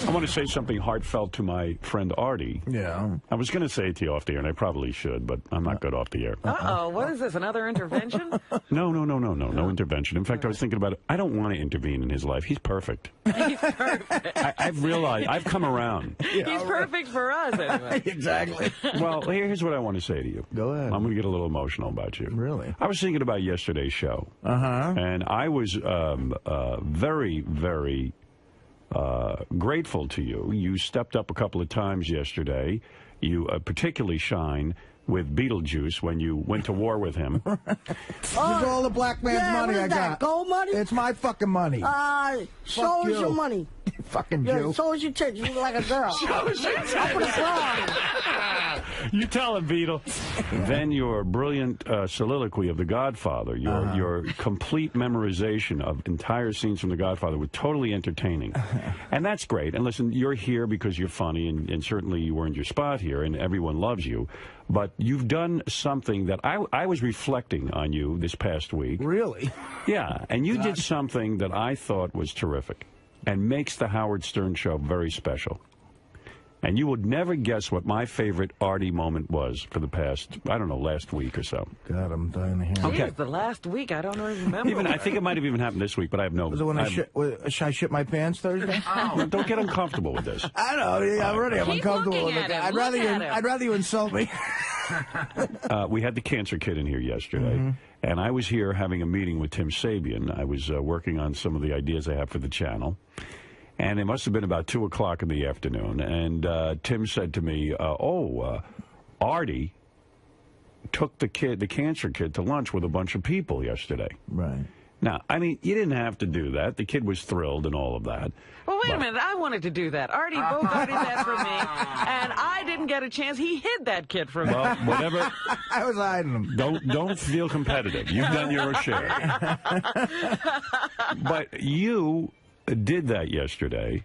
I want to say something heartfelt to my friend Artie. Yeah. I was going to say it to you off the air, and I probably should, but I'm not good off the air. Uh-oh, what is this, another intervention? No intervention. In fact, I was thinking about it. I don't want to intervene in his life. He's perfect. He's perfect. I've realized, I've come around. He's perfect for us, anyway. Exactly. Well, here's what I want to say to you. Go ahead. I'm going to get a little emotional about you. Really? I was thinking about yesterday's show. And I was very, very grateful to you. You stepped up a couple of times yesterday. You particularly shine with Beetlejuice when you went to war with him. This is all the black man's money I got. Gold money? It's my fucking money. So is your money. Fucking Jew. So is your tits. You look like a girl. So is your tits. You tell him, Beetle. Then your brilliant soliloquy of The Godfather, your complete memorization of entire scenes from The Godfather was totally entertaining. And that's great. And listen, you're here because you're funny, and certainly you earned your spot here, and everyone loves you. But you've done something that I was reflecting on you this past week. Really? Yeah, and you did something that I thought was terrific and makes the Howard Stern Show very special. And you would never guess what my favorite Artie moment was for the past, I don't know, last week or so. God, I'm dying to hear. Okay. The last week, I don't even remember. I think it might have even happened this week, but I have no... Was it when I shit my pants Thursday? No, don't get uncomfortable with this. I know. I'm already uncomfortable with it. I'd rather you insult me. We had the cancer kid in here yesterday, and I was here having a meeting with Tim Sabian. I was working on some of the ideas I have for the channel. And it must have been about 2 o'clock in the afternoon. And Tim said to me, Artie took the cancer kid, to lunch with a bunch of people yesterday. Right. Now, I mean, you didn't have to do that. The kid was thrilled and all of that. Well, wait a minute. I wanted to do that. Artie bogarted that from me, and I didn't get a chance. He hid that kid from me. Well, whatever. I was hiding him. Don't feel competitive. You've done your share. But you did that yesterday,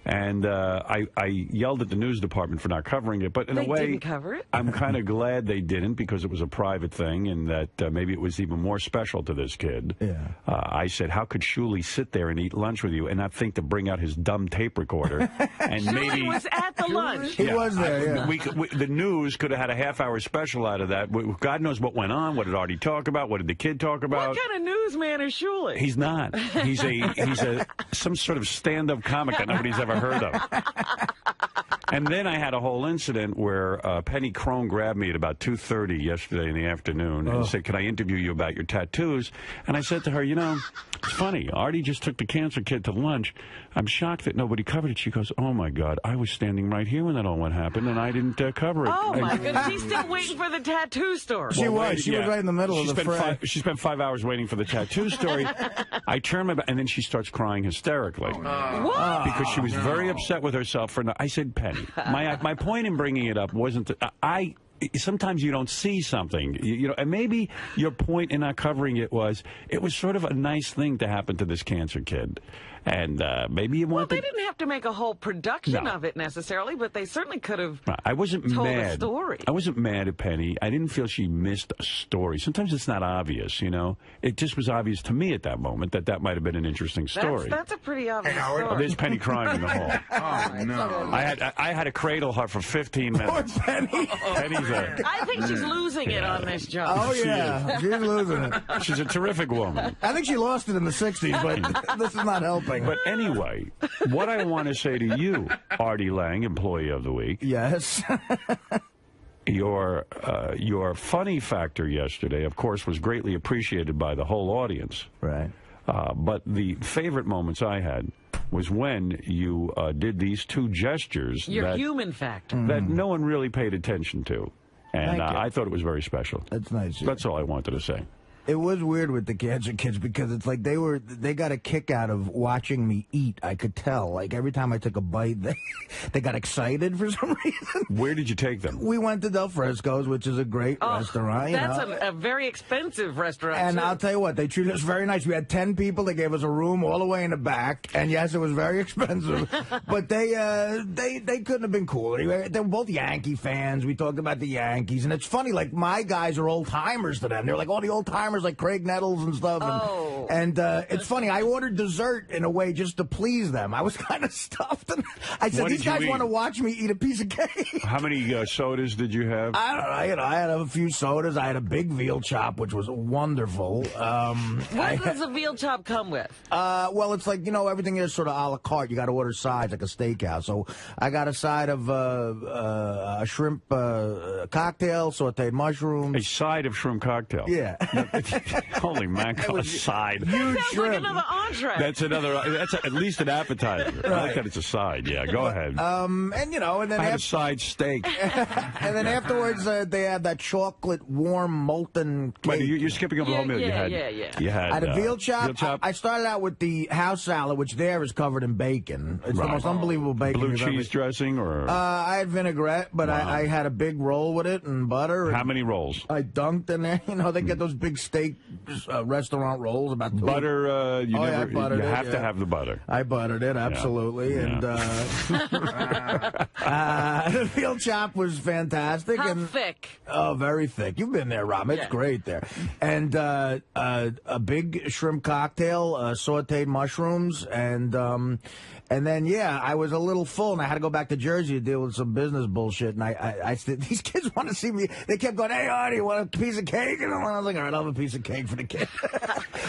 and I yelled at the news department for not covering it, but in a way, they didn't cover it? I'm kind of glad they didn't, because it was a private thing, and that maybe it was even more special to this kid. Yeah. I said, how could Shuley sit there and eat lunch with you and not think to bring out his dumb tape recorder? And Shuley was at the lunch. He was there, yeah. The news could have had a half-hour special out of that. God knows what went on. What did Artie talk about? What did the kid talk about? What kind of newsman is Shuley? He's not. He's some sort of stand-up comic that nobody's ever heard of. And then I had a whole incident where Penny Crone grabbed me at about 2:30 yesterday in the afternoon and said, can I interview you about your tattoos? And I said to her, you know, it's funny. Artie just took the cancer kid to lunch. I'm shocked that nobody covered it. She goes, oh, my God, I was standing right here when that all went happened, and I didn't cover it. Oh, my goodness. She's still waiting for the tattoo story. She was right in the middle of the fray. She spent 5 hours waiting for the tattoo story. I turned my back, and then she starts crying hysterically. What? Because she was very upset with herself for not. I said, Penny, my point in bringing it up wasn't sometimes you don't see something, you know, and maybe your point in not covering it was sort of a nice thing to happen to this cancer kid. And maybe you want they didn't have to make a whole production of it necessarily, but they certainly could have told a story. I wasn't mad at Penny. I didn't feel she missed a story. Sometimes it's not obvious, you know. It just was obvious to me at that moment that might have been an interesting story. That's a pretty obvious story. There's Penny crying in the hall. Oh, no. I had to cradle her for 15 minutes. Poor Penny. I think she's losing it on this job. Oh, yeah. She's losing it. She's a terrific woman. I think she lost it in the 60s, but this is not helping. But anyway, what I want to say to you, Artie Lang, Employee of the Week. Yes. Your funny factor yesterday, of course, was greatly appreciated by the whole audience. Right. But the favorite moments I had was when you did these two gestures. Your human factor. That no one really paid attention to. And I thought it was very special. That's nice. That's all I wanted to say. It was weird with the cancer kids because it's like they got a kick out of watching me eat. I could tell. Like every time I took a bite, they got excited for some reason. Where did you take them? We went to Del Fresco's, which is a great restaurant. That's a very expensive restaurant. And too. I'll tell you what, they treated us very nice. We had 10 people. They gave us a room all the way in the back. And yes, it was very expensive. But they couldn't have been cooler. They were both Yankee fans. We talked about the Yankees. And it's funny, like my guys are old timers to them. They're like, oh, the old timers timers like Craig Nettles and stuff. And it's funny. I ordered dessert in a way just to please them. I was kind of stuffed. And I said, these guys want to watch me eat a piece of cake. How many sodas did you have? I don't know. You know, I had a few sodas. I had a big veal chop, which was wonderful. What does a veal chop come with? Well, it's like, you know, everything is sort of a la carte. You got to order sides like a steakhouse. So I got a side of a shrimp cocktail, sauteed mushrooms. A side of shrimp cocktail? Yeah. Holy mackerel, a side. That sounds like another entree. That's at least an appetizer. Right. I like that it's a side. Yeah, go ahead. And, you know, and then I had a side steak. And then afterwards, they had that chocolate, warm, molten cake. Wait, you're skipping over the whole meal. You had a veal chop. I started out with the house salad, which there is covered in bacon. It's the most unbelievable bacon. Blue cheese dressing, or? I had vinaigrette, but I had a big roll with it and butter. How many rolls? I dunked in there. You know, they get those big steak restaurant rolls. About 2. Butter, you have to have the butter. I buttered it, absolutely. And the veal chop was fantastic. How thick? Oh, very thick. You've been there, Rob. It's great there. And a big shrimp cocktail, sauteed mushrooms, and then, I was a little full, and I had to go back to Jersey to deal with some business bullshit. And I said, these kids want to see me. They kept going, hey, Artie, you want a piece of cake? And I was like, all right, I'll have a piece of cake for the kid.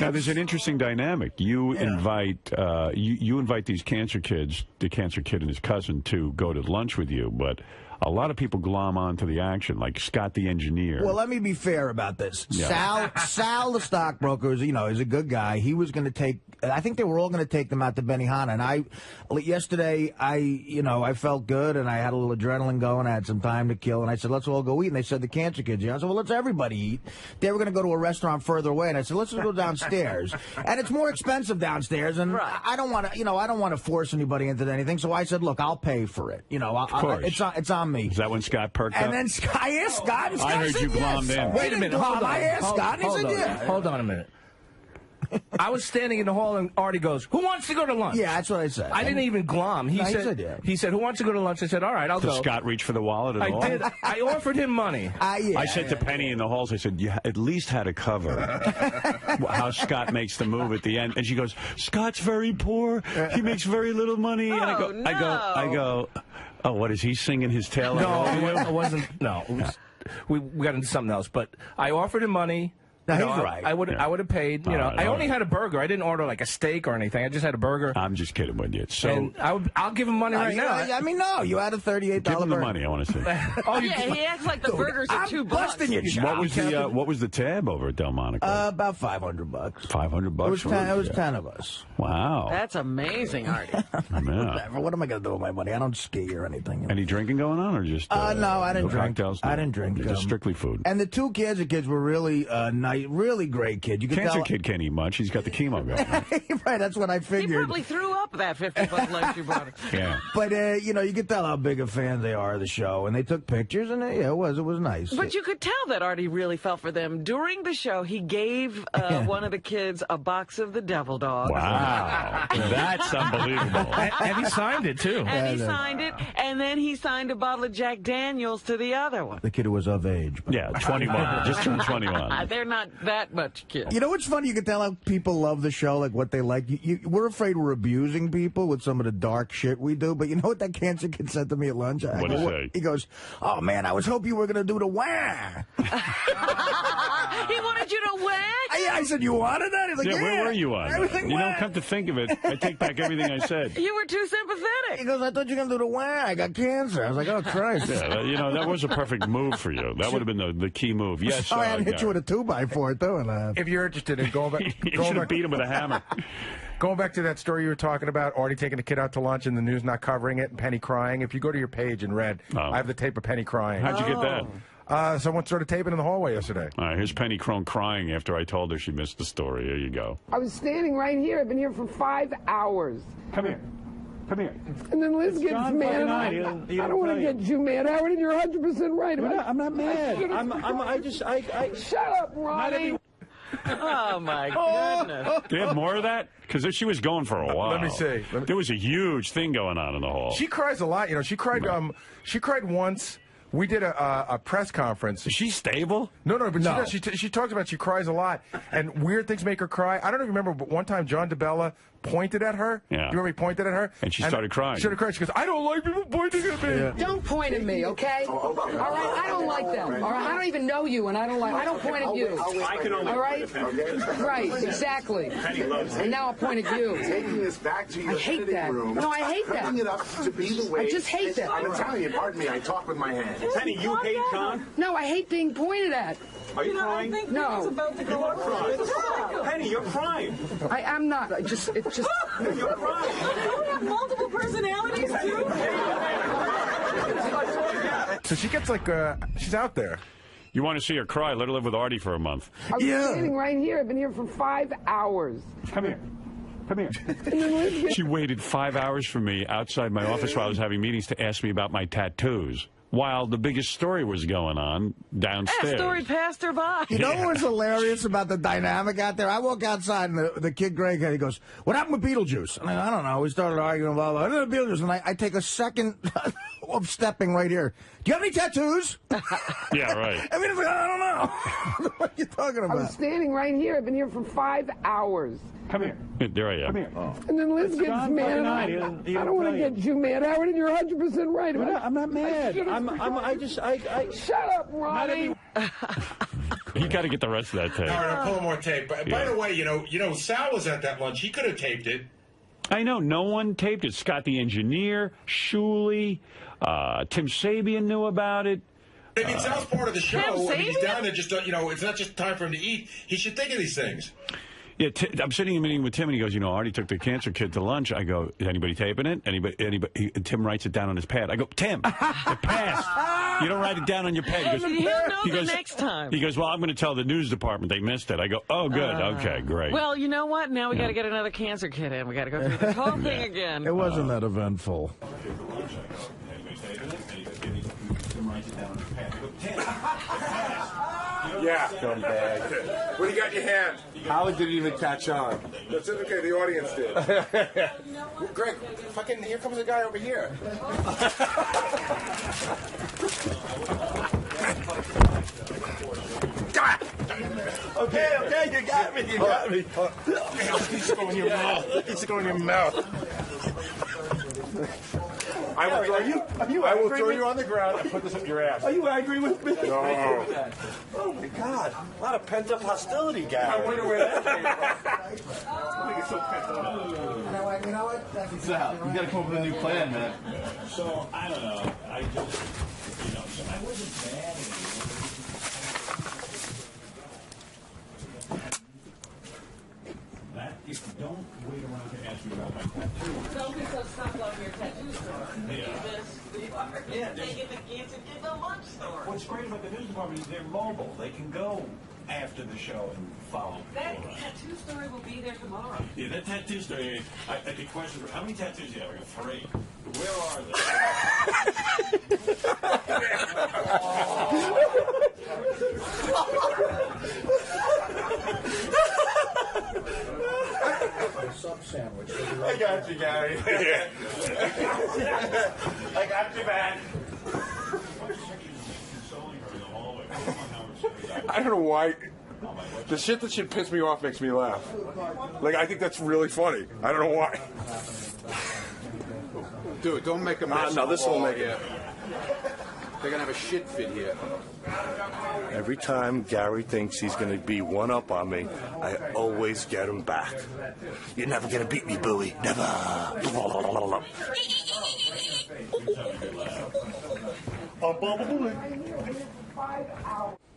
Now, there's an interesting dynamic. You invite you invite these cancer kids, the cancer kid and his cousin, to go to lunch with you, but a lot of people glom onto the action, like Scott the engineer. Well, let me be fair about this. Yeah. Sal, the stockbroker, is a good guy. He was going to take. I think they were all going to take them out to Benihana. And yesterday, I felt good, and I had a little adrenaline going. I had some time to kill, and I said, let's all go eat. And they said, the cancer kids. I said, well, let's everybody eat. They were going to go to a restaurant further away, and I said, let's just go downstairs. And it's more expensive downstairs, and I don't want to, I don't want to force anybody into anything. So I said, look, I'll pay for it. Of course. It's on me. Is that when Scott perked and up? And then I asked Scott. And Scott I heard you glommed in. Wait a minute. Hold on. I asked Scott, and he said, yeah. Hold on a minute. I was standing in the hall, and Artie goes, who wants to go to lunch? Yeah, that's what I said. I didn't even glom. He said, who wants to go to lunch? I said, all right, I'll go. Did Scott reach for the wallet at all? I did. I offered him money. I said to Penny in the halls, I said, you at least had to cover how Scott makes the move at the end. And she goes, Scott's very pour. He makes very little money. And I go, oh, what is he singing his tail off? No, it wasn't. No, we got into something else. But I offered him money. No, he's right. I would have paid. I only had a burger. I didn't order like a steak or anything. I just had a burger. I'm just kidding with you. So and I'll give him money right now. I mean, no, you had a $38 Give him the burger. money. I want to see. He acts like the burgers are $2. Busting your chops. What was the tab over at Delmonico? About $500. $500. It was 10 of us. Wow, that's amazing, Artie. Whatever. What am I going to do with my money? I don't ski or anything. Any drinking going on, or just no? I didn't drink. Cocktails? I didn't drink. Just strictly food. And the two cancer kids were really nice, really great kid. You could cancer tell, kid can't eat much. He's got the chemo going. Right, that's what I figured. He probably threw up that 50-buck lunch you brought him. Yeah. But you could tell how big a fan they are of the show, and they took pictures, and it was nice. But you could tell that Artie really felt for them. During the show, he gave one of the kids a box of the Devil Dog. Wow, that's unbelievable. And he signed it too. And he signed it, and then he signed a bottle of Jack Daniels to the other one. The kid who was of age. Yeah, 21. Just turned 21. They're not that much kids. You know what's funny? You can tell how people love the show, like what they like. We're afraid we're abusing people with some of the dark shit we do, but you know what that cancer kid said to me at lunch? What did he say? He goes, oh, man, I was hoping you were going to do the wah. He wanted you to wah? I said, you wanted that? He's like, yeah. Where were you on? You don't come to think of it. I take back everything I said. You were too sympathetic. He goes, I thought you were going to do the wah. I got cancer. I was like, oh, Christ. Yeah, that was a perfect move for you. That would have been the key move. Yes, I had hit you with a 2x4, too. And, if you're interested in going back... You should have beat him with a hammer. Going back to that story you were talking about, Artie taking a kid out to lunch and the news not covering it, and Penny crying. If you go to your page and read, I have the tape of Penny crying. How'd you get that? Someone started taping in the hallway yesterday. All right, here's Penny Crone crying after I told her she missed the story. Here you go. I was standing right here. I've been here for 5 hours. Come here. Come here. And then Liz gets mad. I don't want to get you mad, Howard, and you're 100% right. I'm not mad. Shut up, Ronnie. Oh, my goodness. Do you have more of that? Because she was going for a while. Let me see. There was a huge thing going on in the hall. She cries a lot. She cried once We did a press conference. Is she stable? No, but no. She talks about she cries a lot, and weird things make her cry. I don't even remember, but one time John DeBella pointed at her. Yeah. Do you remember he pointed at her? And she started crying. She started crying. She goes, I don't like people pointing at me. Yeah. Don't point at me, okay? All right, I don't like them. All right, I don't even know you, and I don't point at you. All right? Right, exactly. And now I'll point at you. Taking this back to your sitting room. No, I hate that. Bringing it up to be the way. I just hate that. I'm Italian. Pardon me. I talk with my hands. Penny, you hate John? No, I hate being pointed at. Are you crying? I think No. it's about to go over. Penny, you're crying. I am not. It's just. You're crying. You don't have multiple personalities, too? So she gets like, she's out there. You want to see her cry? Let her live with Artie for a month. I'm standing right here. I've been here for 5 hours. Come here. Come here. She waited 5 hours for me outside my office while I was having meetings to ask me about my tattoos, while the biggest story was going on downstairs. That story passed her by. You know what's hilarious about the dynamic out there? I walk outside, and the kid Greg, he goes, what happened with Beetlejuice? And I don't know. We started arguing about Beetlejuice, and I take a second of stepping right here. Do you have any tattoos? Yeah, right. I mean, it's like, I don't know. What are you talking about? I'm standing right here. I've been here for 5 hours. Come here. There I am. Come here. Oh. And then Liz gets mad. I don't want to get you mad, Howard, and you're 100% right. I'm not mad. Shut up, Ronnie. You got to get the rest of that tape. All right, I'll pull more tape. By the way, you know, Sal was at that lunch. He could have taped it. I know. No one taped it. Scott the engineer, Shuley, Tim Sabian knew about it. I mean, Sal's part of the show. I mean, he's Sabian? down there just, it's not just time for him to eat. He should think of these things. Yeah, I'm sitting in a meeting with Tim, and he goes, Artie took the cancer kid to lunch. I go, is anybody taping it? Anybody? Tim writes it down on his pad. I go, Tim, it passed. You don't write it down on your pad. He'll know the next time. He goes, well, I'm going to tell the news department they missed it. I go, oh, good. Okay, great. Well, you know what? Now we got to get another cancer kid in. We got to go through this whole thing again. It wasn't that eventful. Yeah. Scumbag. What do you got in your hand? Howard didn't even catch on. That's okay. The audience did. Greg, fucking, here comes a guy over here. Okay, you got me. You got me. It's going in your mouth. It's going in your mouth. I will throw you. I will throw you on the ground and put this up your ass. Are you angry with me? No. Oh my God! A lot of pent-up hostility, Gary. I wonder where that came from. I get so pent up. You know what? That's exactly right. You got to come up with a new plan, man. So I don't know. I just, I wasn't mad at you. Don't wait around to ask me about my tattoo. Don't be so stuck on your tattoo story. Yeah. Taking the kids and get the lunch store. What's great about the news department is they're mobile. They can go after the show and follow. That tattoo story will be there tomorrow. Yeah, that tattoo story. I could question, how many tattoos do you have? I got 3. Where are Sub sandwich. I got you, Gary. I got you, man. I don't know why. The shit that should piss me off makes me laugh. Like, I think that's really funny. I don't know why. Dude, don't make a mess. No, this will make it. They're going to have a shit fit here. Every time Gary thinks he's going to be one up on me, I always get him back. You're never going to beat me, Bowie. Never.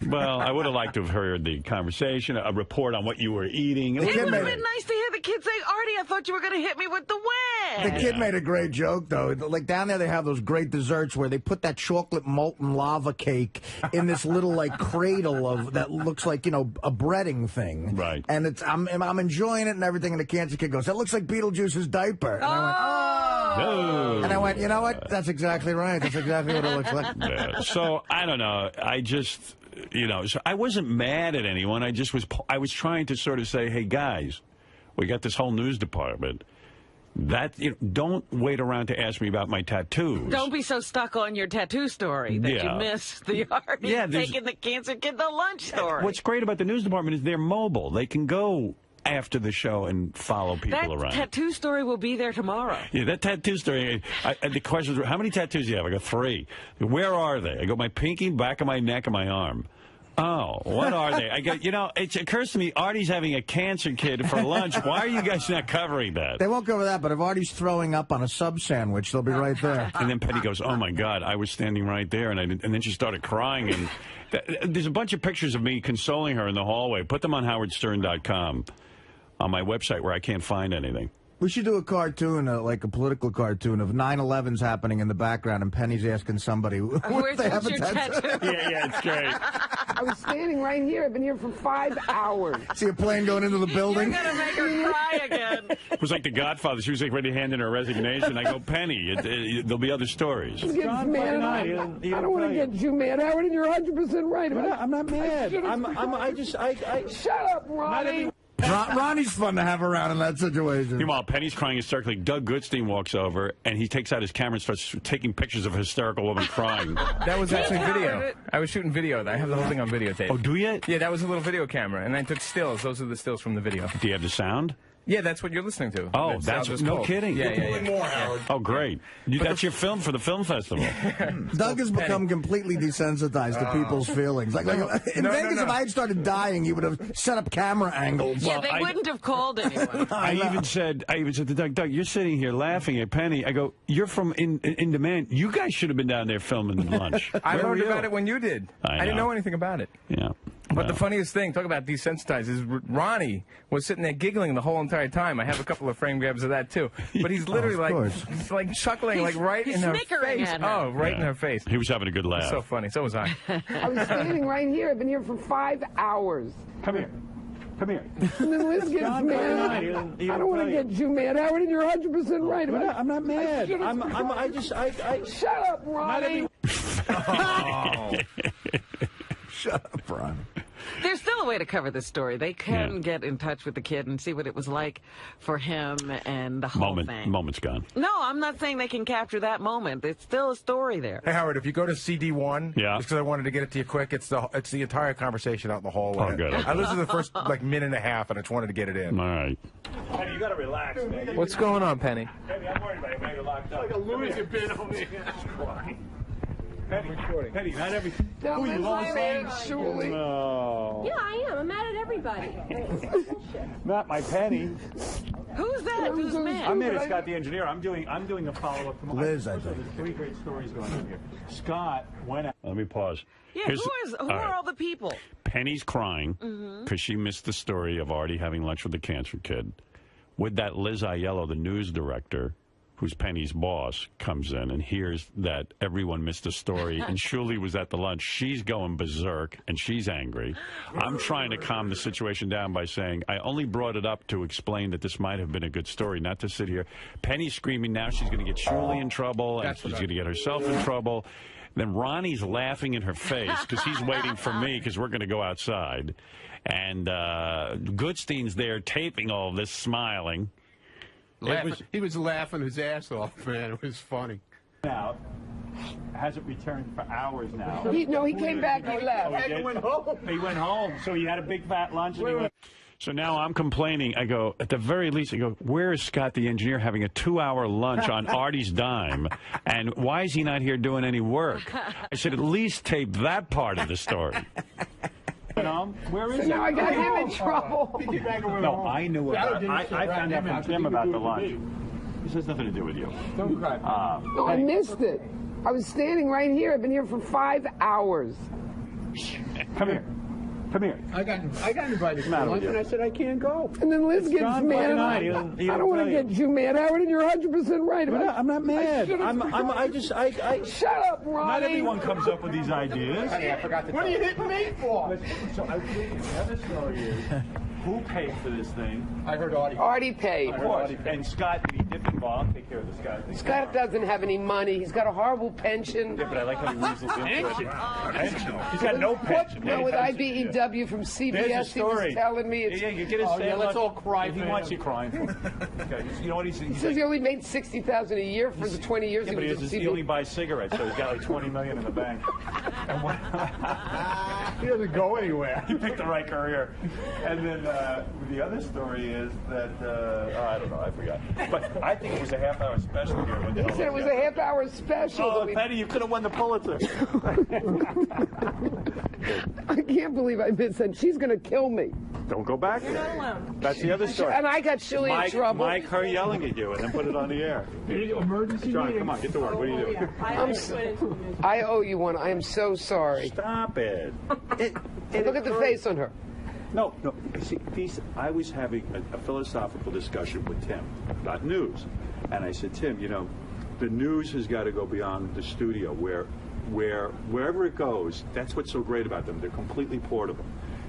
Well, I would have liked to have heard the conversation, a report on what you were eating. It would have been nice to hear the kids say, Artie, I thought you were going to hit me with the wing. The kid made a great joke, though. Like, down there they have those great desserts where they put that chocolate molten lava cake in this little, like, cradle of that looks like, a breading thing. Right. And it's I'm enjoying it and everything, and the cancer kid goes, that looks like Beetlejuice's diaper. And I went, oh. And I went, you know what? That's exactly right. That's exactly what it looks like. Yeah. So, I don't know. I just... so I wasn't mad at anyone. I was trying to sort of say, hey, guys, we got this whole news department. Don't wait around to ask me about my tattoos. Don't be so stuck on your tattoo story that you miss the Artie taking the cancer kid to lunch story. What's great about the news department is they're mobile. They can go after the show and follow people around. That tattoo story will be there tomorrow. Yeah, that tattoo story. The question is, how many tattoos do you have? I go, 3. Where are they? I go, my pinky, back of my neck, and my arm. Oh, what are they? I go, it occurs to me, Artie's having a cancer kid for lunch. Why are you guys not covering that? They won't cover that, but if Artie's throwing up on a sub sandwich, they'll be right there. And then Penny goes, oh, my God, I was standing right there. And then she started crying. And there's a bunch of pictures of me consoling her in the hallway. Put them on howardstern.com on my website where I can't find anything. We should do a cartoon, like a political cartoon, of 9/11's happening in the background, and Penny's asking somebody, where's they have a your tattoo? Yeah, it's great. I was standing right here. I've been here for 5 hours. See a plane going into the building? You're going to make her cry again. It was like The Godfather. She was like ready to hand in her resignation. I go, Penny, there'll be other stories. John, man, I don't want to get you mad, Howard, and you're 100% right. I'm not mad. Shut up, Ronnie. Ronnie's fun to have around in that situation. Meanwhile, Penny's crying hysterically. Doug Goodstein walks over, and he takes out his camera and starts taking pictures of a hysterical woman crying. That was actually video. I was shooting video. I have the whole thing on videotape. Oh, do you? Yeah, that was a little video camera, and I took stills. Those are the stills from the video. Do you have the sound? Yeah, that's what you're listening to. Oh, that's no kidding. Yeah. More, Howard. Oh, great. That's your film for the film festival. Doug has become completely desensitized to people's feelings. Like in Vegas, if I had started dying, he would have set up camera angles. Yeah, they wouldn't have called anyone. I even said to Doug, you're sitting here laughing at Penny. I go, you're from In Demand. You guys should have been down there filming lunch. I learned about it when you did. I didn't know anything about it. Yeah. But the funniest thing, talk about desensitized, is Ronnie was sitting there giggling the whole entire time. I have a couple of frame grabs of that, too. But he's literally he's like chuckling, like right in her face. Oh, right in her face. He was having a good laugh. It's so funny. So was I. I was standing right here. I've been here for 5 hours. Come here. Come here. And then Liz gets mad. I don't want to get you mad, Howard, and you're 100% right. I'm not mad. Shut up, Ronnie. Shut up, Ron. There's still a way to cover this story. They can get in touch with the kid and see what it was like for him and the whole thing. Moment's gone. No, I'm not saying they can capture that moment. It's still a story there. Hey, Howard, if you go to CD1, just because I wanted to get it to you quick, it's the entire conversation out in the hallway. Oh, good. I listened to the first minute and a half, and I just wanted to get it in. All right. Penny, you got to relax, man. What's going on, Penny? Penny, I'm worried about you. You're locked up. Like a loser been on me. Penny, not every... Don't let my man, surely. No. Yeah, I am. I'm mad at everybody. Not my Penny. Who's that? Who's mad? I'm in. Scott the engineer. I'm doing the follow-up tomorrow. Liz, I think. There's 3 great stories going on here. Scott went out. Let me pause. Yeah, who are all the people? Penny's crying because she missed the story of Artie having lunch with the cancer kid. With that, Liz Aiello, the news director, who's Penny's boss, comes in and hears that everyone missed a story, and Shuli was at the lunch. She's going berserk, and she's angry. I'm trying to calm the situation down by saying, I only brought it up to explain that this might have been a good story, not to sit here. Penny's screaming now she's going to get Shuli in trouble, and she's going to get herself in trouble. Then Ronnie's laughing in her face because he's waiting for me because we're going to go outside. And Goodstein's there taping all of this, smiling. He was laughing his ass off, man. It was funny. Out. Hasn't returned for hours now. He came back. He left. He went home. He went home. So he had a big fat lunch. And he went. So now I'm complaining. I go, at the very least, I go, where is Scott the engineer having a 2-hour lunch on Artie's dime? And why is he not here doing any work? I said, at least tape that part of the story. Where is he? Now I got him in trouble. No, I knew about it. I found out from Tim about the lunch. This has nothing to do with you. Don't cry. No, I missed it. I was standing right here. I've been here for 5 hours. Come here. Come here. I got invited to lunch, and I said I can't go. And then Liz gets mad. I don't want to get you mad, Howard, and you're 100% right. I'm not mad. Shut up, Ronnie. Not everyone comes up with these ideas. Honey, I forgot to What are you hitting me for? So the other story is, who paid for this thing? I heard Artie. Artie paid. Of course. And Scott, did he get involved. I'll take care of this guy. Scott doesn't have any money. He's got a horrible pension. Yeah, but I like how he weasels into it. Pension. He's got no pension. Well, with IBEW from CBS, he was telling me it's... Yeah, you get his let's all cry if for he him. wants you crying for him. You know what he's He says he only made $60,000 a year for the 20 years yeah, he but was he only buys cigarettes, so he's got like $20 million in the bank. He doesn't go anywhere. He picked the right career. And then the other story is that, I don't know, I forgot. But I think it was a half-hour special here. He said it was a half-hour special. Oh, Penny, you could have won the Pulitzer. I can't believe I missed that. She's going to kill me. Don't go back there. That's the other story. And I got Shirley in trouble. Mike, her yelling at you and then put it on the air. Emergency John, meeting. come on, get to work. What are you doing? I owe you one. I am so sorry. Stop it. Look at the face on her. No. See, I was having a philosophical discussion with Tim about news. And I said, Tim, you know, the news has got to go beyond the studio wherever it goes, that's what's so great about them. They're completely portable.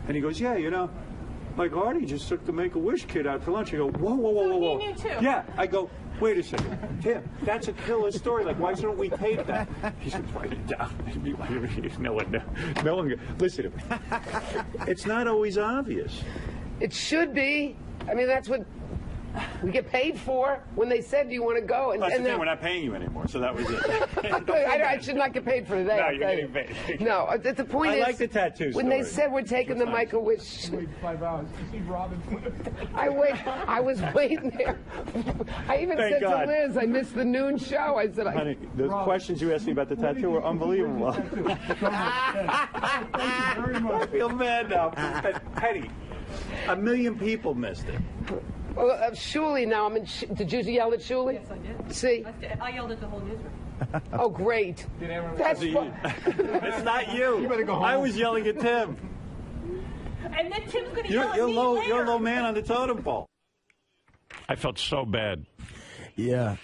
And he goes, yeah, you know, like Artie just took the Make-A-Wish kid out to lunch. I go, whoa. He knew too. Yeah, I go, wait a second. Tim, that's a killer story. Like, why don't we tape that? He said, write it down. No one, listen to me. It's not always obvious. It should be. I mean, that's what we get paid for. When they said, do you want to go? That's the thing, we're not paying you anymore, so that was it. I should not get paid for that. No, you're getting paid. No, the point is, I like the tattoo when story. they said we're taking the Make-A-Wish, Wait 5 hours. You see Robin. I was waiting there. I even Thank said God. to Liz, I missed the noon show. I said, Honey, the questions you asked me about the tattoo were unbelievable. I feel bad now. Penny, 1 million people missed it. Well, Shuley now, did you yell at Shuley? Yes, I did. See? I yelled at the whole newsroom. Oh, great. That's fun. It's not you. You better go home. I was yelling at Tim. And then Tim's going to yell at me later. You're a low man on the totem pole. I felt so bad. Yeah.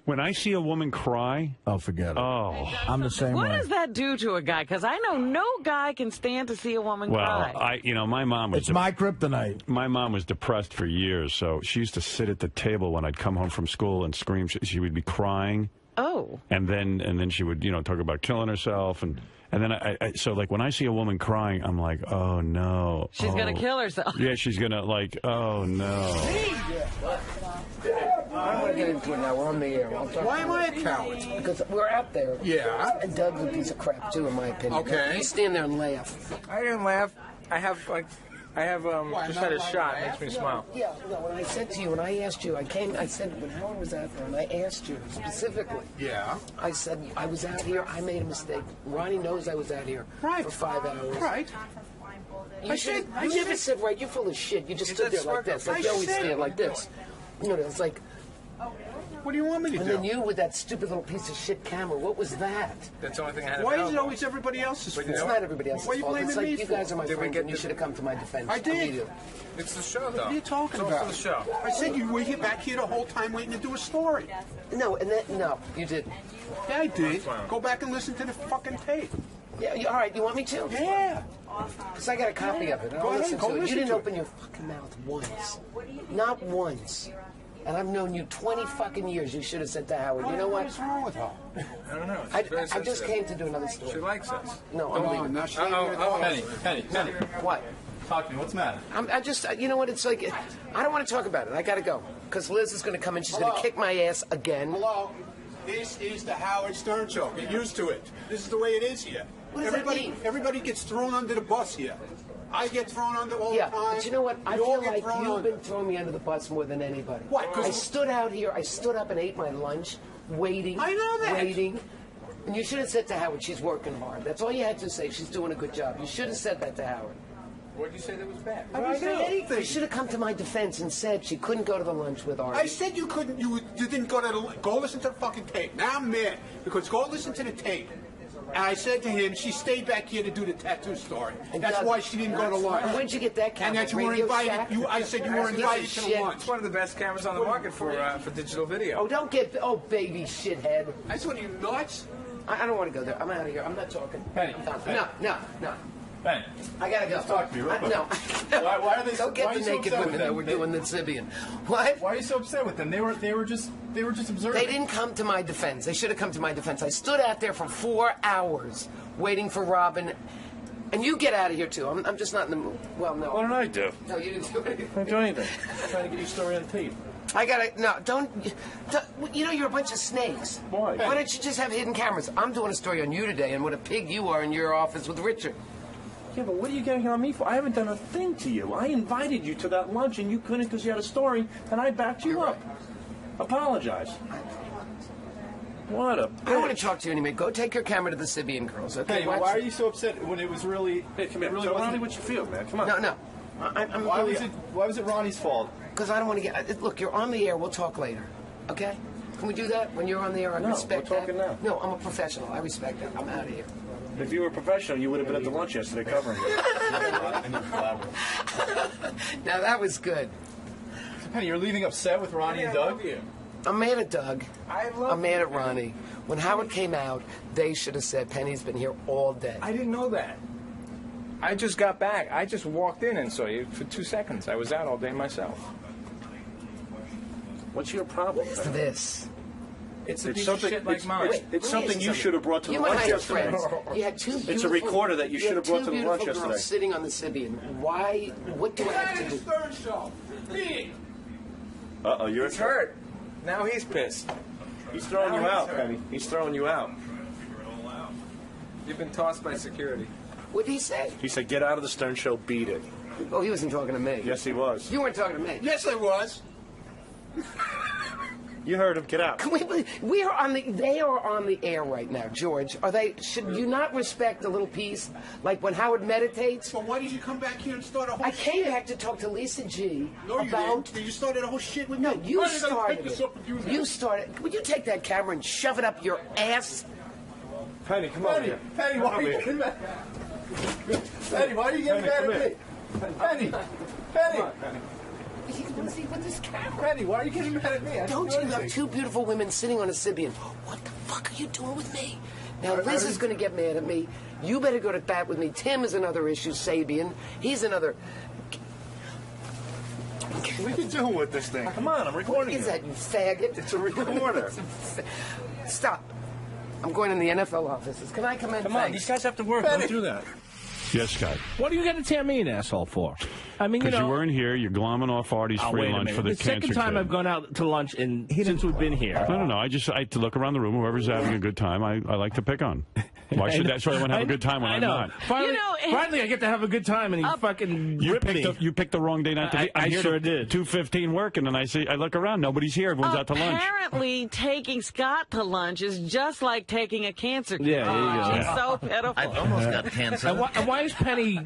When I see a woman cry, oh, forget it. Oh, I'm the same What way. does that do to a guy? Because I know no guy can stand to see a woman cry. my mom was. It's my kryptonite. My mom was depressed for years, so she used to sit at the table when I'd come home from school and scream. She would be crying. Oh. And then she would, talk about killing herself, and then so like when I see a woman crying, I'm like, oh no. She's gonna kill herself. Yeah, she's gonna oh no. I don't want to get into it now. We're on the air. Why am I a coward? Because we're out there. Yeah. And Doug's a piece of crap, too, in my opinion. Okay. You stand there and laugh. I didn't laugh. I have just had a shot. It makes me smile. Yeah, no, when I said to you, when I asked you, I said, when Howard was out there, and I asked you specifically. Yeah. I said, I was out here, I made a mistake. Ronnie knows I was out here for 5 hours. Right. You never said right. You're full of shit. You just stood there like this. Like you always stand like this. It's like... What do you want me to do? And then you with that stupid little piece of shit camera. What was that? That's the only thing I had. Why is it always everybody else's fault? It's not everybody else's fault. Why are you it's blaming like me you guys are my Did we friends get and you should have come to my defense. I did. Immediately. It's the show, though. What are you talking It's about? also the show. I said you were here back here the whole time waiting to do a story. No, you didn't. Yeah, I did. Go back and listen to the fucking tape. Yeah, all right, you want me to? Yeah. Because I got a copy of it. Go ahead, go listen You didn't to open your fucking mouth once. Not once. And I've known you 20 fucking years. You should have said to Howard, you know what? What's wrong with her? I don't know. I just came to do another story. She likes us. No, I'm leaving. Now she Penny. What? Talk to me. What's the matter? I just, you know what? It's like, I don't want to talk about it. I got to go. Because Liz is going to come in. She's going to kick my ass again. Hello. This is the Howard Stern Show. Get used to it. This is the way it is here. What does that mean? Everybody gets thrown under the bus here. I get thrown under all the time. But you know what? I feel like you've been throwing me under the bus more than anybody. What? I stood out here. I stood up and ate my lunch, waiting. I know that. Waiting. And you should have said to Howard, she's working hard. That's all you had to say. She's doing a good job. You should have said that to Howard. What did you say that was bad? I didn't say anything. You should have come to my defense and said she couldn't go to the lunch with Artie. I said you couldn't. You didn't go listen to the fucking tape. Now I'm mad because go listen to the tape. And I said to him, she stayed back here to do the tattoo story. And that's why she didn't go to lunch. And when'd you get that camera? And that you were invited. I said you were invited to the lunch. It's one of the best cameras on the market for digital video. Oh, don't get... Oh, baby shithead. I said, you nuts? I don't want to go there. I'm out of here. I'm not talking. Penny. No. Ben, I gotta go. talk to me real quick. No. Why are they? Don't get why the are you so naked upset women with that them? were doing the Sibian. What? Why are you so upset with them? They were just observing. They didn't come to my defense. They should have come to my defense. I stood out there for 4 hours waiting for Robin. And you get out of here, too. I'm just not in the mood. Well, no. What did I do? No, you didn't do anything. I didn't do anything. I'm trying to get your story on tape. I gotta, no, don't, you know, you're a bunch of snakes. Why? Why don't you just have hidden cameras? I'm doing a story on you today and what a pig you are in your office with Richard. Yeah, but what are you getting on me for? I haven't done a thing to you. I invited you to that lunch and you couldn't because you had a story, and I backed you up. Apologize. What a bitch. I want to talk to you anyway. Go take your camera to the Sibian girls, okay? Hey, why are you so upset when it was really? Hey, come here. Really Tell Ronnie what you feel, man. Come on. No. Why was it Ronnie's fault? Because I don't want to get... Look, you're on the air. We'll talk later. Okay? Can we do that? When you're on the air, I respect we're talking that. now. No, I'm a professional. I respect that. I'm out of here. If you were a professional, you would have been at the lunch yesterday covering it. Now, that was good. So, Penny, you're leaving upset with Ronnie and Doug? I'm mad at Doug. I'm mad at Ronnie. When Howard came out, they should have said, Penny's been here all day. I didn't know that. I just got back. I just walked in and saw you for 2 seconds. I was out all day myself. What's your problem? It's this. It's a It's piece something. of shit like mine. It's something you should have brought to the You and lunch I are yesterday. friends. You had two beautiful... It's a recorder that you should have brought to the lunch two beautiful yesterday. girls sitting on the Sibian. Why? What do I have to do? Uh-oh, you're He's hurt. Now he's pissed. He's throwing you Now out, he's hurt. Penny. He's throwing you out. You've been tossed by security. What did he say? He said, get out of the Stern Show, beat it. Oh, he wasn't talking to me. Yes, he was. You weren't talking to me. Yes, I was. You heard him. Get out. Can we are on the. They are on the air right now, George. Are they? Should you not respect a little piece, like when Howard meditates? Well, why did you come back here and start a whole I came shit? back to talk to Lisa G. No, you about. didn't. You started a whole shit with No, me. you Why did I started pick this it. up with you? You started. Would you take that camera and shove it up your ass? Penny, come on here. Penny, why are you getting mad? Penny, why are you getting mad at me? Penny, What's he with this camera? Penny, why are you getting mad at me? I Don't didn't you do have anything. two beautiful women sitting on a Sibian? What the fuck are you doing with me? Now, Liz is going to get mad at me. You better go to bat with me. Tim is another issue, Sabian. He's another... What are you doing with this thing? Come on, I'm recording What is you. that, you faggot? It's a recorder. Stop. I'm going in the NFL offices. Can I come in? Come on, Thanks. these guys have to work. Don't do that. Yes, Scott. What are you going to tear me an asshole for? I mean, you Because know... you weren't here, you're glomming off Artie's Oh, free wait a lunch minute. for the The cancer second time kid. I've gone out to lunch since we've been here. No. I like to look around the room. Whoever's having a good time, I like to pick on. Why should that's why I want to have a good time when I I'm know. not? Finally, finally, I get to have a good time, and he fucking ripped me. You picked the wrong day not to be. I sure did. 2:15 working, and I look around. Nobody's here. Everyone's out to lunch. Apparently, taking Scott to lunch is just like taking a cancer kid. Yeah, there you go. She's so pitiful. I almost got cancer. And why is Penny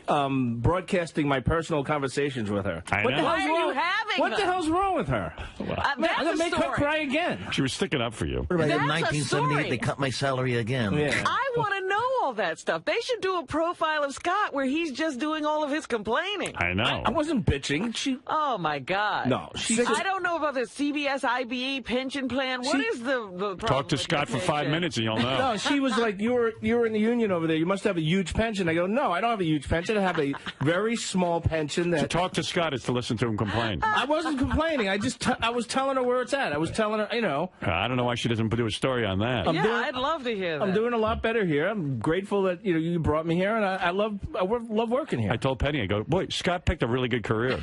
broadcasting my personal conversations with her? I What the know. hell's Why are wrong? you having What the them? hell's wrong with her? I'm that's gonna a make her story. cry again. She was sticking up for you. In That's a 1978, story. they cut my salary again. Yeah. I want to know all that stuff. They should do a profile of Scott where he's just doing all of his complaining. I know. I wasn't bitching. Oh, my God. No, I don't know about the CBS IBE pension plan. What is the problem? Talk to with Scott the for 5 pension? minutes, and you'll know. No, she was like, you're in the union over there. You must have a huge pension. I go, no, I don't have a huge pension. I have a very small pension. To That talk to Scott is to listen to him complain. I wasn't complaining. I was telling her where it's at. I was telling her, I don't know why she doesn't do a story on that. Yeah, I'd love to hear that. I'm doing a lot better here. I'm grateful that you brought me here, and I love working here. I told Penny, I go, boy, Scott picked a really good career.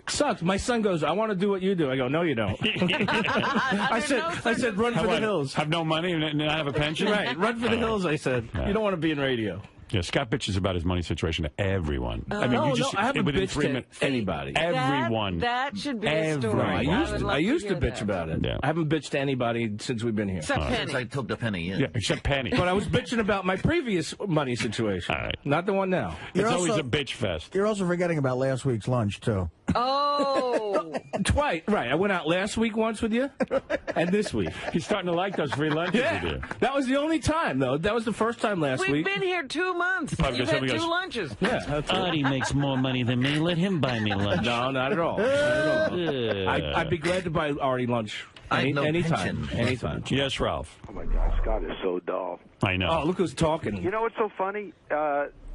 Sucks. My son goes, I want to do what you do. I go, no, you don't. I said, run for the hills. Have no money and not have a pension? Right, run for the hills. I said, you don't want to be in radio. Yeah, Scott bitches about his money situation to everyone. I mean, No, you just I haven't within bitched 3 to minutes. anybody. Everyone. That should be a story. Everyone. I used to hear bitch that. about it. Yeah. I haven't bitched to anybody since we've been here. Except Penny. Since I took the penny in. Yeah, except Penny. But I was bitching about my previous money situation. All right. Not the one now. It's You're always also- a bitch fest. You're also forgetting about last week's lunch, too. Oh. Twice. Right. I went out last week once with you, and this week. He's starting to like those free lunches with you. That was the only time, though. That was the first time last We've week. been here 2 months. Probably You've because had somebody 2 goes, lunches. Yeah, that's it. Artie makes more money than me. Let him buy me lunch. No, not at all. Not at all. I'd be glad to buy Artie lunch. I have no Anytime. pension. Anytime. Yes, Ralph. Oh my God, Scott is so dull. I know. Oh, look who's talking. You know what's so funny?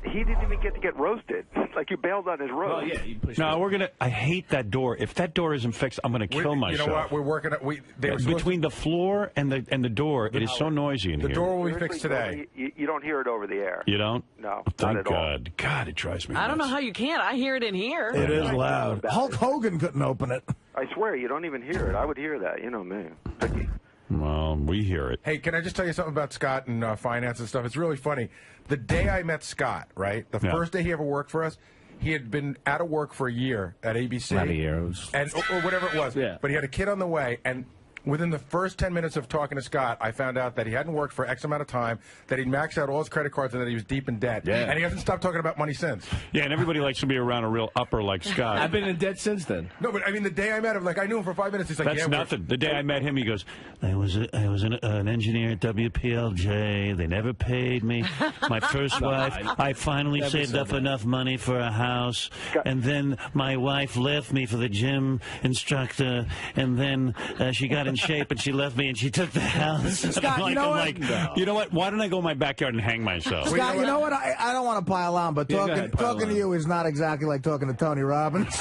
he didn't even get to get roasted. Like, you bailed on his roast. Oh, yeah, you pushed No, I hate that door. If that door isn't fixed, I'm going to kill myself. You know what? We're working. Between the floor and the door, it is so noisy in here. The door will be fixed today. You don't hear it over the air. You don't? No, Thank not at all. God. God, it drives me I don't know nuts. how you can. I hear it in here. It is loud. Hulk Hogan couldn't open it. I swear, you don't even hear it. I would hear that. You know me. Picky. Well, we hear it. Hey, can I just tell you something about Scott and finance and stuff? It's really funny. The day I met Scott, right, the first day he ever worked for us, he had been out of work for a year at ABC. Not a year. Or whatever it was. Yeah. But he had a kid on the way, and within the first 10 minutes of talking to Scott, I found out that he hadn't worked for X amount of time, that he'd maxed out all his credit cards, and that he was deep in debt. Yeah. And he hasn't stopped talking about money since. Yeah, and everybody likes to be around a real upper like Scott. I've been in debt since then. No, but I mean, the day I met him, like, I knew him for 5 minutes. He's like, That's nothing. The day I met him, he goes, I was an engineer at WPLJ. They never paid me. My first wife, I finally saved up enough money for a house. And then my wife left me for the gym instructor. And then she got in shape and she left me and she took the house. Scott, you know what? You know what? Why don't I go in my backyard and hang myself? Scott, you know what? I don't want to pile on, but talking to you is not exactly like talking to Tony Robbins.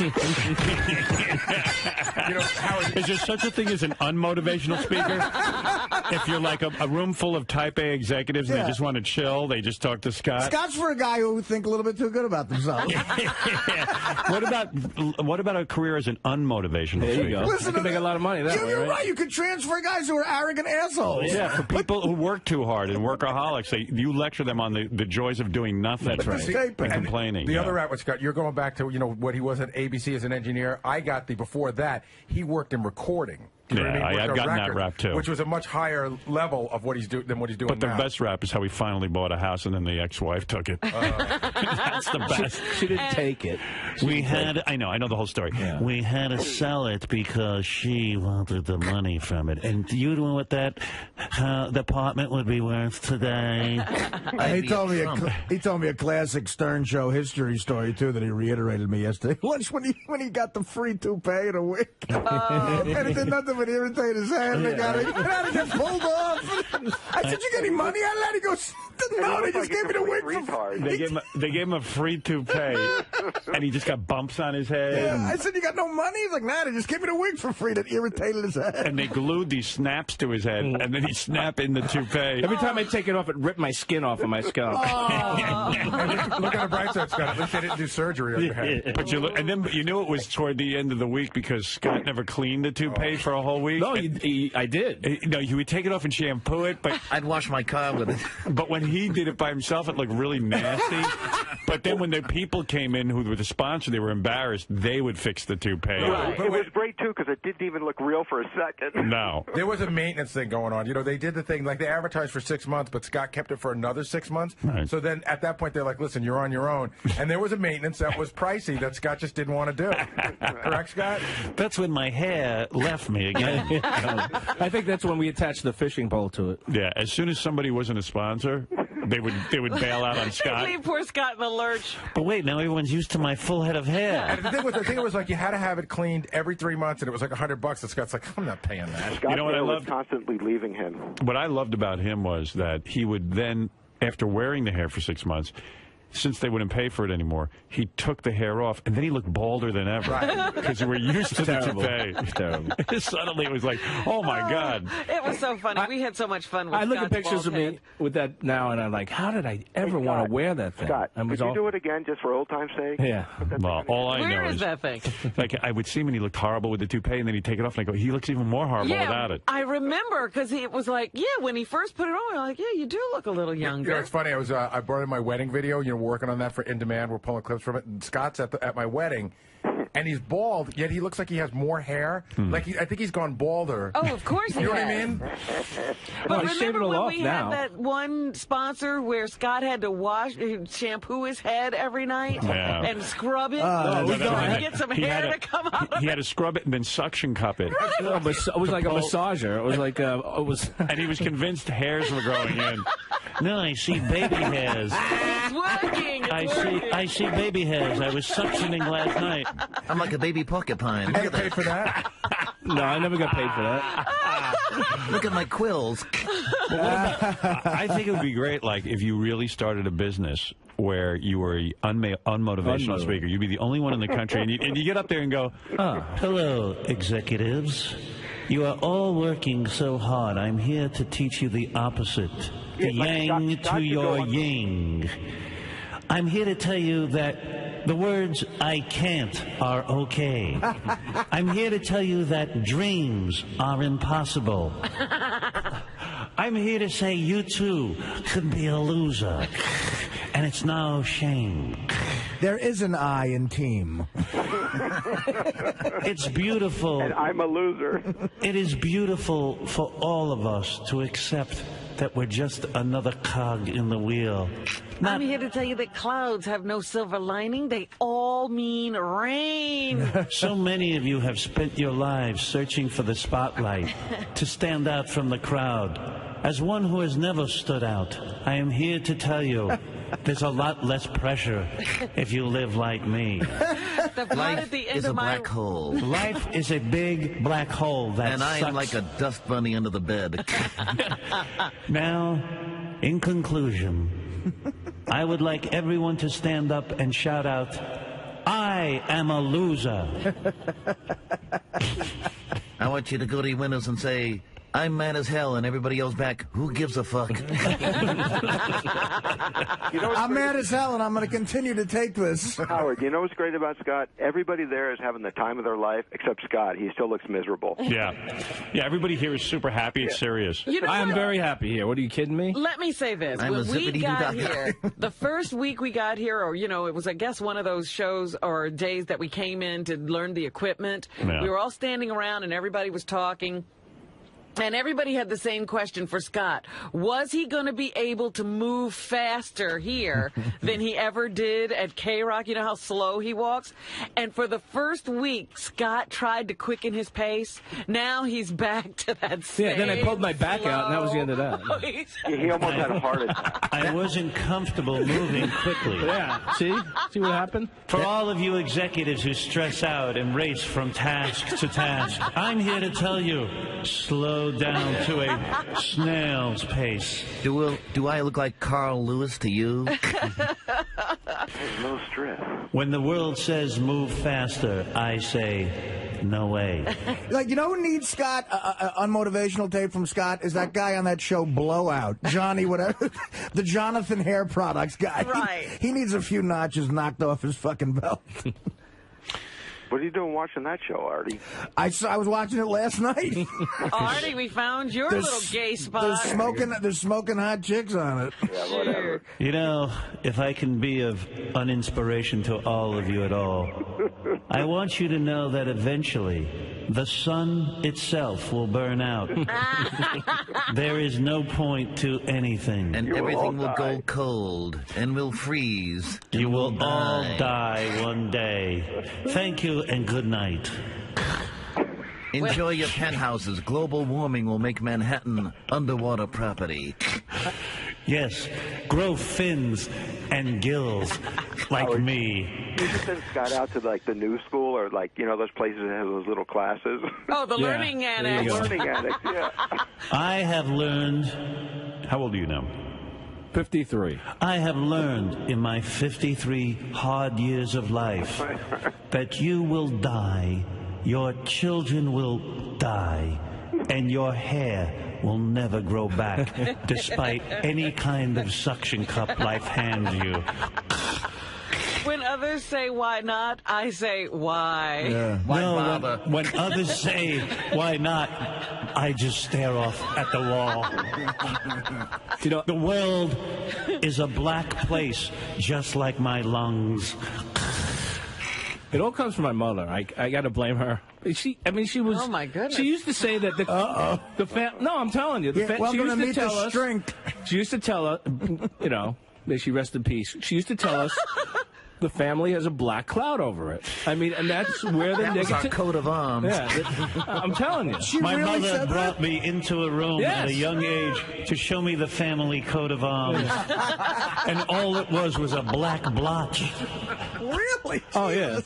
Is there such a thing as an unmotivational speaker? If you're like a room full of type A executives and they just want to chill, they just talk to Scott. Scott's for a guy who think a little bit too good about themselves. What about a career as an unmotivational There you speaker? go. Listen, you can make a lot of money that way, You're right? right. You could transfer guys who are arrogant assholes. Yeah, for people who work too hard and workaholics, you lecture them on the joys of doing nothing. That's right. And complaining. The other rap with Scott, you're going back to what he was at ABC as an engineer. I got before that, he worked in recording. You know what I mean? I've gotten that rap too. Which was a much higher level of what he's than what he's doing But the now. best rap is how he finally bought a house and then the ex-wife took it. That's the best. She didn't take it. I know the whole story. Yeah. We had to sell it because she wanted the money from it. And do you know what that the apartment would be worth today? He told me a classic Stern Show history story too that he reiterated me yesterday. Once when he got the free toupee and a wig, and it did nothing but irritate his head. And it had to get pulled off. I said, "You got any money out of that?" He goes, "No, they just gave me the wig for." They gave him a free toupee, and he just got bumps on his head. Yeah, I said, "You got no money?" He's like, "Nah, they just gave me the wig for free." That irritated his head. And they glued these snaps to his head, and then he'd snap in the toupee. Every time I take it off, it ripped my skin off of my scalp. Look at the bright side, Scott. At least they didn't do surgery on your head. But and then you knew it was toward the end of the week because Scott never cleaned the toupee for a whole week. No, I did. No, he would take it off and shampoo it, but I'd wash my car with it. But when he did it by himself, it looked really nasty. But then when the people came in who were the sponsor, they were embarrassed. They would fix the toupee. Right. It was great too because it didn't even look real for a second. No, there was a maintenance thing going on. They did the thing like they advertised for 6 months, but Scott kept it for another 6 months. Right. So then at that point they're like, "Listen, you're on your own." And there was a maintenance that was pricey that Scott just didn't want to do. Correct, Scott? That's when my hair left me again. I think that's when we attached the fishing pole to it. Yeah, as soon as somebody wasn't a sponsor, they would bail out on Scott. Leave poor Scott in the lurch. But wait, now everyone's used to my full head of hair. And the thing was like you had to have it cleaned every 3 months, and it was like $100. And Scott's like, "I'm not paying that." Scott You know what I was loved? constantly leaving him. What I loved about him was that he would then, after wearing the hair for 6 months, since they wouldn't pay for it anymore, he took the hair off, and then he looked balder than ever because we were used to the toupee. It's terrible. Suddenly it was like, oh my God. It was so funny. We had so much fun with I look at Scott's pictures bald of head. me with that now, and I'm like, how did I ever Hey, want Scott, to wear that thing? Scott, I was could you do it again just for old time's sake? Yeah. Well, all I Where know is that thing? like I would see him and he looked horrible with the toupee, and then he'd take it off, and I go, he looks even more horrible without it. I remember because it was like, when he first put it on, I'm like, you do look a little younger. It's funny. I brought in my wedding video. Working on that for In Demand. We're pulling clips from it. And Scott's at my wedding, and he's bald. Yet he looks like he has more hair. Like I think he's gone balder. Oh, of course he You know what I has. mean? But he's shaving remember it when off we now. had that one sponsor where Scott had to shampoo his head every night and scrub it to get some hair to come out? He had to scrub it and then suction cup it. No, but it was like a massager. It was like and he was convinced hairs were growing in. No, I see baby hairs. It's working. I see baby hairs. I was suctioning last night. I'm like a baby porcupine. Did you get paid for that? No, I never got paid for that. Look at my quills. I think it would be great, like, if you really started a business where you were an unmotivational speaker. You'd be the only one in the country, and you get up there and go, hello, executives. You are all working so hard. I'm here to teach you the opposite. The yang to your yin. I'm here to tell you that the words I can't are okay. I'm here to tell you that dreams are impossible. I'm here to say you too could be a loser. And it's no shame. There is an I in team. It's beautiful. And I'm a loser. It is beautiful for all of us to accept that we're just another cog in the wheel. I'm here to tell you that clouds have no silver lining. They all mean rain. So many of you have spent your lives searching for the spotlight, to stand out from the crowd. As one who has never stood out, I am here to tell you there's a lot less pressure if you live like me. Life is a black hole. Life is a big black hole that And I'm sucks. like a dust bunny under the bed. Now, in conclusion, I would like everyone to stand up and shout out, I am a loser. I want you to go to your windows and say, I'm mad as hell, and everybody yells back, who gives a fuck? I'm mad as hell, and I'm going to continue to take this. Howard, you know what's great about Scott? Everybody there is having the time of their life, except Scott. He still looks miserable. Yeah, everybody here is super happy and serious. You know I am what? very happy here. What, are you kidding me? Let me say this. I'm a When we got zippity-doo-dah. here, the first week we got here, or, you know, it was, I guess, one of those shows or days that we came in to learn the equipment. Yeah. We were all standing around and everybody was talking. And everybody had the same question for Scott. Was he going to be able to move faster here than he ever did at K-Rock? You know how slow he walks? And for the first week, Scott tried to quicken his pace. Now he's back to that same Yeah, then I pulled my back out, and that was the end of that. He almost had a heart attack. I wasn't comfortable moving quickly. Yeah, see what happened? For all of you executives who stress out and race from task to task, I'm here to tell you, slow down to a snail's pace. Do I look like Carl Lewis to you? No stress. When the world says move faster, I say, no way. Like, you know who needs Scott, unmotivational tape from Scott? Is that guy on that show, Blowout. Johnny, whatever. The Jonathan Hair Products guy. Right. He needs a few notches knocked off his fucking belt. What are you doing watching that show, Artie? I was watching it last night. Artie, we found your little gay spot. There's smoking hot chicks on it. Yeah, whatever. You know, if I can be of uninspiration to all of you at all, I want you to know that eventually the sun itself will burn out. There is no point to anything. And everything will go cold and will freeze. You will all die one day. Thank you and good night. Enjoy your penthouses. Global warming will make Manhattan underwater property. Yes, grow fins and gills like me. You just send Scott out to like the new school or like, you know, those places that have those little classes. Oh, the learning annex. Learning annex, yeah. I have learned. How old are you now? 53. I have learned in my 53 hard years of life that you will die, your children will die, and your hair will never grow back, despite any kind of suction cup life hands you. When others say, why not, I say, why? Yeah. No, when others say, why not, I just stare off at the wall. You know, the world is a black place, just like my lungs. It all comes from my mother. I got to blame her. She was. Oh my goodness. She used to say that the No, I'm telling you. Welcome to meet the strength. She used to tell us, you know, may she rest in peace. She used to tell us the family has a black cloud over it. I mean, and that's where the That was our coat of arms. Yeah, I'm telling you. My mother brought me into a room at a young age to show me the family coat of arms. And all it was a black blotch. Really? Oh, yeah.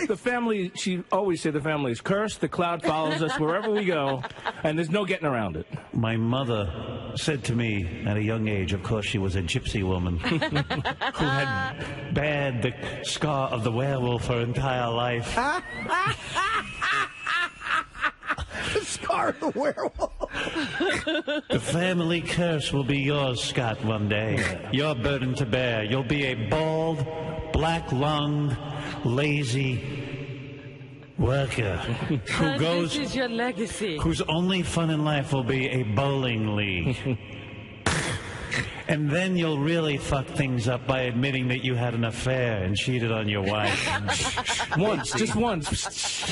The family, she always said the family is cursed. The cloud follows us wherever we go, and there's no getting around it. My mother said to me at a young age, of course she was a gypsy woman, who had bared the scar of the werewolf her entire life. The scar of the werewolf. The family curse will be yours, Scott, one day. Your burden to bear. You'll be a bald, black-lunged, lazy worker who goes. This is your legacy. Whose only fun in life will be a bowling league. And then you'll really fuck things up by admitting that you had an affair and cheated on your wife. Once, just once.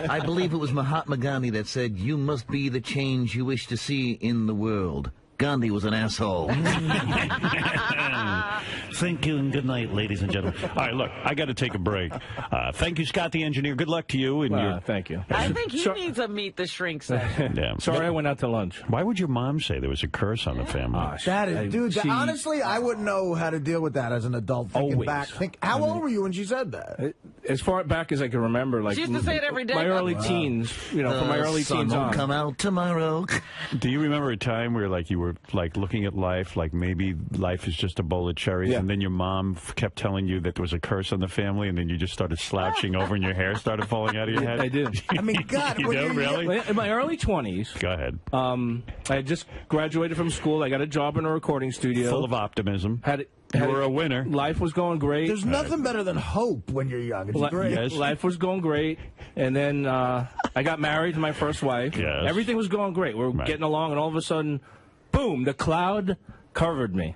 I believe it was Mahatma Gandhi that said, "You must be the change you wish to see in the world." Gandhi was an asshole. Thank you and good night, ladies and gentlemen. All right, look, I got to take a break. Thank you, Scott the engineer. Good luck to you. And thank you. I think he needs a meet the shrink session. Yeah. Sorry, I went out to lunch. Why would your mom say there was a curse on the family? That is, dude. Honestly, I wouldn't know how to deal with that as an adult. Thinking back, how old were you when she said that? As far back as I can remember, like she used to say it every day. My early teens, from my early teens on. Come out tomorrow. Do you remember a time where you were looking at life like maybe life is just a bowl of cherries, and then your mom kept telling you that there was a curse on the family, and then you just started slouching over and your hair started falling out of your head? I did. I mean, God, you know, really? In my early 20s. Go ahead. I had just graduated from school. I got a job in a recording studio. Full of optimism. You were a winner. Life was going great. There's nothing better than hope when you're young. It's great. Yes. Life was going great. And then I got married to my first wife. Yes. Everything was going great. We were getting along, and all of a sudden, boom, the cloud covered me.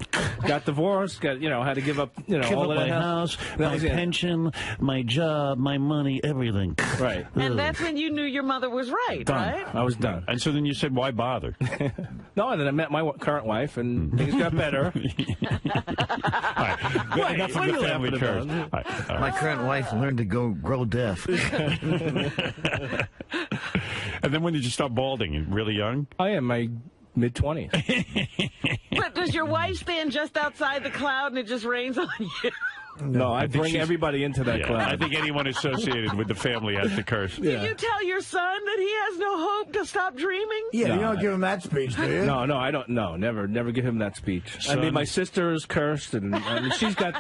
Got divorced, had to give up, all of my that house, my pension, my job, my money, everything. Right. And that's when you knew your mother was right, Done. right? I was done. And so then you said, why bother? No, and then I met my current wife, and things got better. Enough of the family curse. My current wife learned to grow deaf. And then when did you start balding? Really young? I am my mid-20s. But does your wife stand just outside the cloud and it just rains on you? No, I bring everybody into that cloud. I think anyone associated with the family has to curse. Did you tell your son that he has no hope to stop dreaming? Yeah, you don't give him that speech, do you? No, I don't. No, never give him that speech. I mean, my sister is cursed, and she's got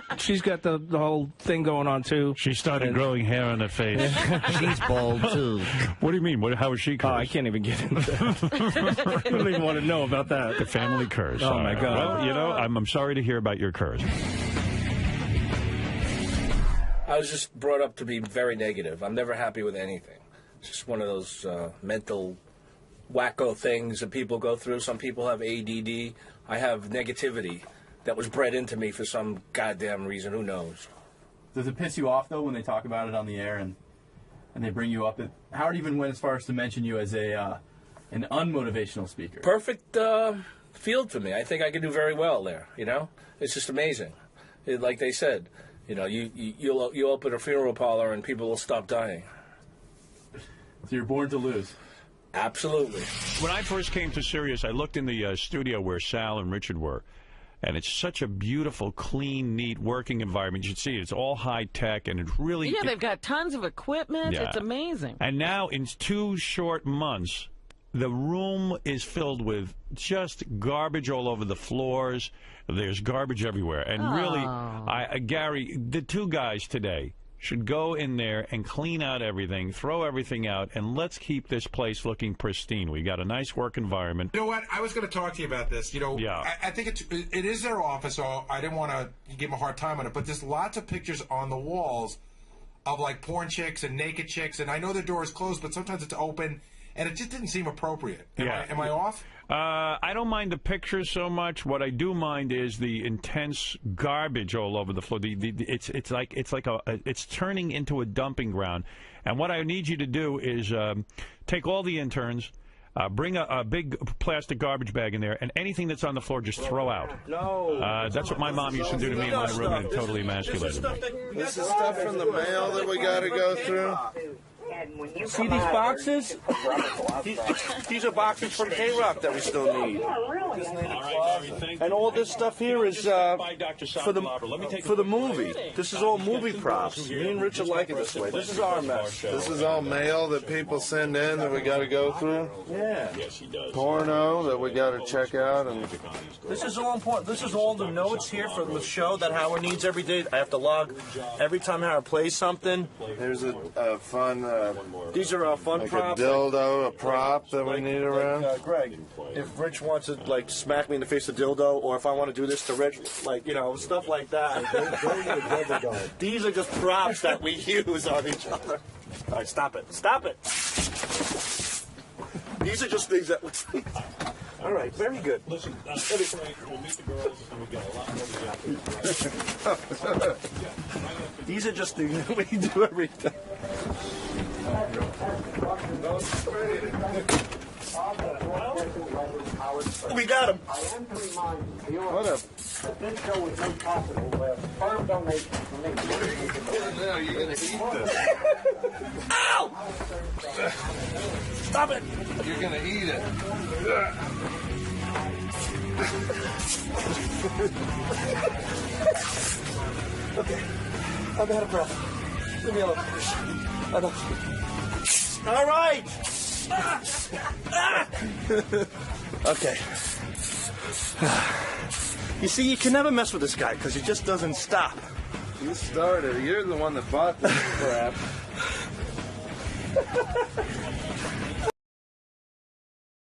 the whole thing going on too. She started growing hair on her face. She's bald too. What do you mean? How is she cursed? Oh, I can't even get into that. I don't even want to know about that. The family curse. Oh my God. Well, I'm sorry to hear about your curse. I was just brought up to be very negative. I'm never happy with anything. It's just one of those mental wacko things that people go through. Some people have ADD. I have negativity that was bred into me for some goddamn reason. Who knows? Does it piss you off, though, when they talk about it on the air and they bring you up? Howard even went as far as to mention you as an unmotivational speaker. Perfect field for me. I think I could do very well there, It's just amazing. Like they said, you'll open a funeral parlor and people will stop dying. So you're born to lose. Absolutely. When I first came to Sirius, I looked in the studio where Sal and Richard were, and it's such a beautiful, clean, neat working environment. You should see it. It's all high tech, and it's really... Yeah, they've got tons of equipment. Yeah. It's amazing. And now, in 2 short months, the room is filled with just garbage all over the floors. There's garbage everywhere. And really, Gary, the 2 guys today should go in there and clean out everything, throw everything out, and let's keep this place looking pristine. We got a nice work environment. You know what? I was going to talk to you about this. I think it is their office, so I didn't want to give them a hard time on it, but there's lots of pictures on the walls of, porn chicks and naked chicks, and I know the door is closed, but sometimes it's open, and it just didn't seem appropriate. Am I off? I don't mind the pictures so much. What I do mind is the intense garbage all over the floor. It's turning into a dumping ground. And what I need you to do is take all the interns, bring a big plastic garbage bag in there, and anything that's on the floor just throw out. No. That's what my mom used to do to me in my room, and it totally emasculated me. This is stuff from the mail that we got to go through. See these boxes? These are boxes from K-Rock that we still need. And all this stuff here is for the movie. This is all movie props. Me and Rich are liking this way. This is our mess. This is all mail that people send in that we got to go through. Yeah. Porno that we got to check out, and this is all important. This is all the notes here for the show that Howard needs every day. I have to log every time Howard plays something. Here's a fun. These are fun like props. A dildo, a prop that we need around. Greg, if Rich wants to like smack me in the face with a dildo, or if I want to do this to Rich, like stuff like that. These are just props that we use on each other. All right, stop it! Stop it! These are just things that. All right, very good. Listen, we'll meet the girls and we get a lot more. These are just things that we do every day. We got him. What up? This show was made possible with firm donations from me. Now you're gonna eat this. Ow! Stop it! You're gonna eat it. Okay, I'm out of breath. Leave me alone. Enough. All right. Okay. You see, you can never mess with this guy because he just doesn't stop. You started. You're the one that bought this crap.